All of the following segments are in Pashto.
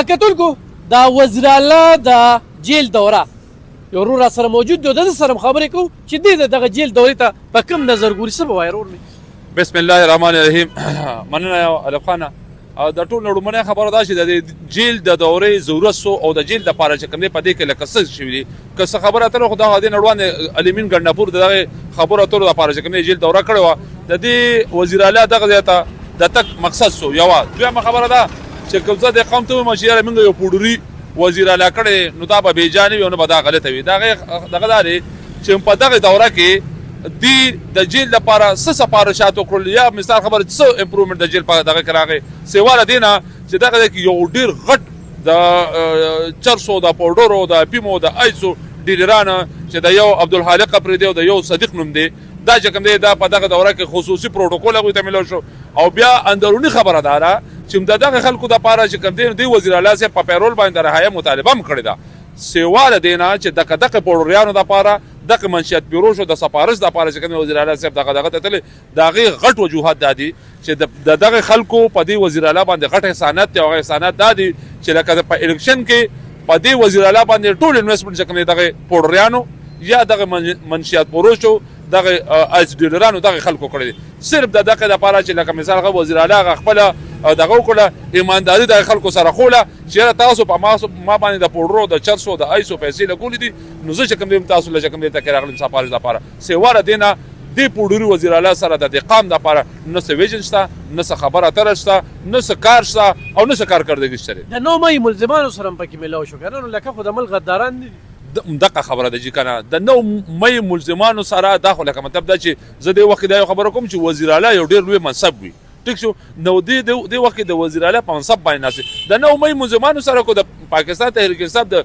کتونکو دا وزیر اعلی د جیل دوره یو ورور را سره موجود دی، د ده سره هم خبرې کوو چې دې د دغه جیل دورې ته په کوم نظر ګوري. څه به وایې ورور مې؟ بسم الله الرحمن الرحیم. مننه الف خانه. د ټول لومړنۍ خبره دا چې د جیل د دورې ضرورت سو او د جیل دپاره چې کوم دی په دې کې لکه څه شوي دي که څه خبره اتره خو دغه دې نه وړاندې الیمین ګنډاپور د دغې خبرو اترو دپاره چې کوم دی جیل دوره کړې وه د دې وزیر اعلی دغه ځای ته د تګ مقصد سو. یوه دویمه خبره ده چې کوم څه دې قوم ته ووایم چې یاره موږ یو پوډري وزیر اعلی کړی نو دا به بېجانې وي او نه به دا غلطه وي. دغه دا دی چې په دغه دوره کې دی د جیل لپاره څه سفارشات وکړل یا مثال خبره څه امپروومنټ د جیل په دغه کې راغی سیوا له دې نه چې دغه ځای کې یو ډېر غټ د چرسو د پوډرو د افیمو د ایسو ډیلران چې د یو عبدالخالق پرې دی او د یو صدیق نوم دی دا چې کوم دی دا په دغه دوره کې خصوصي پروټوکول هغوی ته میلاو شو. او بیا اندروني خبره دا ده چې د دغه خلکو دپاره چې کوم دی وزیر اعلی صاحب په پیرول باندې د رهایه مطالبه هم کړې ده سیوا له دې نه چې دغه پوډریانو دپاره دغه منشیات بیرو شو د سفارش دپاره چې کوم وزیر اعلی صاحب دغه ته تللی د هغې غټ وجوهات دا دي چې د دغه خلکو په دې وزیر اعلی باندې غټ احسانات دي او هغه احسانات دا دي چې لکه په الیکشن کې په دې وزیر اعلی باندې ټول انویسټمنټ چې کوم دی دغه پوډریانو یا دغه منشیات فروشو دغه ایس ډیلرانو دغه خلکو کړی دي صرف د دغه دپاره چې لکه مثال هغه وزیر اعلی هغه خپله دغه وکړه ایمانداري د خلکو سره خوله چې یاره تاسو په ما باندې د پوډرو د چرسو د ایسو پیسې لګولې دي نو زه چې کوم دی تاسو له چې کوم دی ته کې راغلم سفارش دپاره سیوا له دې نه دې پوډري وزیر اعلی سره د دې قام دپاره نه څه ویژن شته نه څه خبره اتره شته نه څه کار شته او نه څه کارکردګي شته. د 9 مۍ ملزمانو سره هم پکې میلاو شو که نه نو لکه خو د ملک غداران نه دي دغه خبره ده چې کنه د 9 مۍ ملزمانو سره دا خو لکه مطلب دا چې زه دې وخت دا یو خبره کوم چې وزیر اعلی یو ډېر لوی منصب وي ټیک شو نو دې وخت د وزیر اعلی په منصب باندې ناست د 9 مۍ ملزمانو سره کو د پاکستان تحریک انصاف د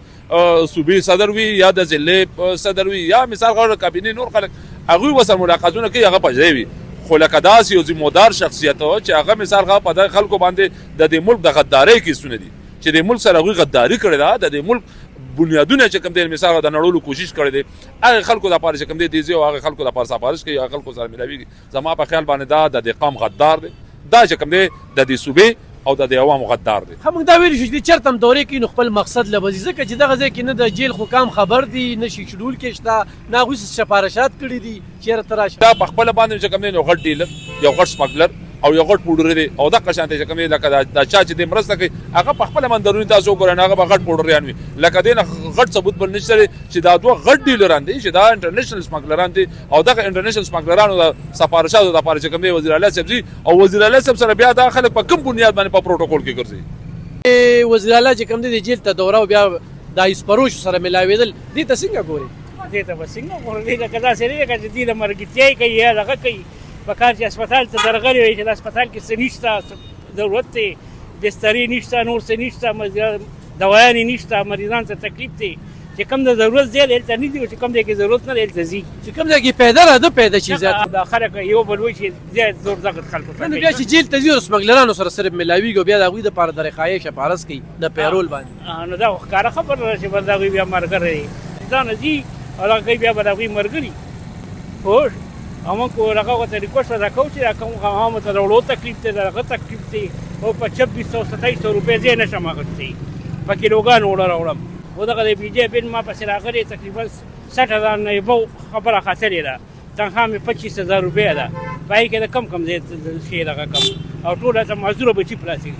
صوبې صدر وي یا د ضلع صدر وي یا مثال غوړ کابینې نور خلک هغوی ورسره ملاقاتونه کوي هغه په ځای وي خو لکه داسې یو ذمهدار شخصیت و چې هغه مثال هغه په دغه خلکو باندې د دې ملک د غدارۍ کیسونه دي چې د ملک سره هغوی غداري کړې ده د دې ملک بنیادونه چې کوم دی مثال د نړولو کوشش کړی دی هغه خلکو دپاره چې کوم دی دیزي او هغه خلکو دپاره سفارش کوي هغه خلکو سره میلاویږي زما په خیال باندې دا د دې قام غدار دی دا چې کوم دی د دې صوبې او د دې عوامو غدار دی. موږ دا ویلي شو چې چېرته هم دورې کوي نو خپل مقصد له به ځي ځکه چې دغه ځای کې نه د جیل حکام خبر دي نه شیډول کې شته نه هغوی سفارشات کړي دي چېرته راشه دا په خپله باندې چې کوم دی یو غټ ډیلر یو غټ سمګلر او یو غټ پوډر دی او دغه شان دی چې کوم دی لکه دا چا چې دی مرسته کوي هغه په خپله مندروني تاسو وګورئ هغه به غټ پوډریان وي لکه دې نه غټ ثبوت بل نشته دی چې دا دوه غټ ډیلران دي چې دا انټرنیشنل سمګلران دي او دغه انټرنیشنل سمګلرانو د سفارشاتو دپاره چې کوم دی وزیر اعلی صاحب ځي او وزیر اعلی صاحب سره بیا دا خلک په کوم بنیاد باندې په پروټوکول کې ګرځي. وزیر اعلی چې کوم دی د جیل ته دوره او بیا د ایسپروشو سره میلاوېدل دې ته څنګه ګورې؟ دې ته به څنګه ګورو دې لکه داسې نه دی چې دې د مرګتیایي کوي یا دغه کوي په کار چې هسپتال ته درغلي وي چې د هسپتال کې څه نشته ضرورت دی بسترې نشته نور څه نشته دوایانې نشته مریضان ته تکلیف دی چې کوم د ضرورت ځای دی هلته نه دي چې کوم ځای کې ضرورت نه دی هلته ځي چې کوم ځای کې پیدا راده پیدا شي زیات دا خلک یو بل وایي چې زیات زور زغط خلکو ته بیا چې جیل ته ځي او سمګلرانو سره صرف میلاویږي او بیا د هغوی دپاره د رخایې شفارس کوي د پیرول باندې نو دا خو ښکاره خبره ده چې بس د هغوی بیا ملګری دی ځانه ځي او دغه کوي بیا به د هغوی ملګري پوه او موږ هغه ورته ریکوست ادا کوو چې دا کوم عوامو ته د وړو تکلیف دی د هغه تکلیف دی او په 2600 2700 روپۍ ځای نه شم اخیستی په کیلوګانو اوړه راوړم او دغه د بي جې بن ما پسې راغلی تقریبا 60,000 نه یې خبره خاطرې ده تنخوا مې 25,000 روپۍ ده په هغې کې د کم ځای شی دغه کم او ټول هلته معذوره بچي پراته دي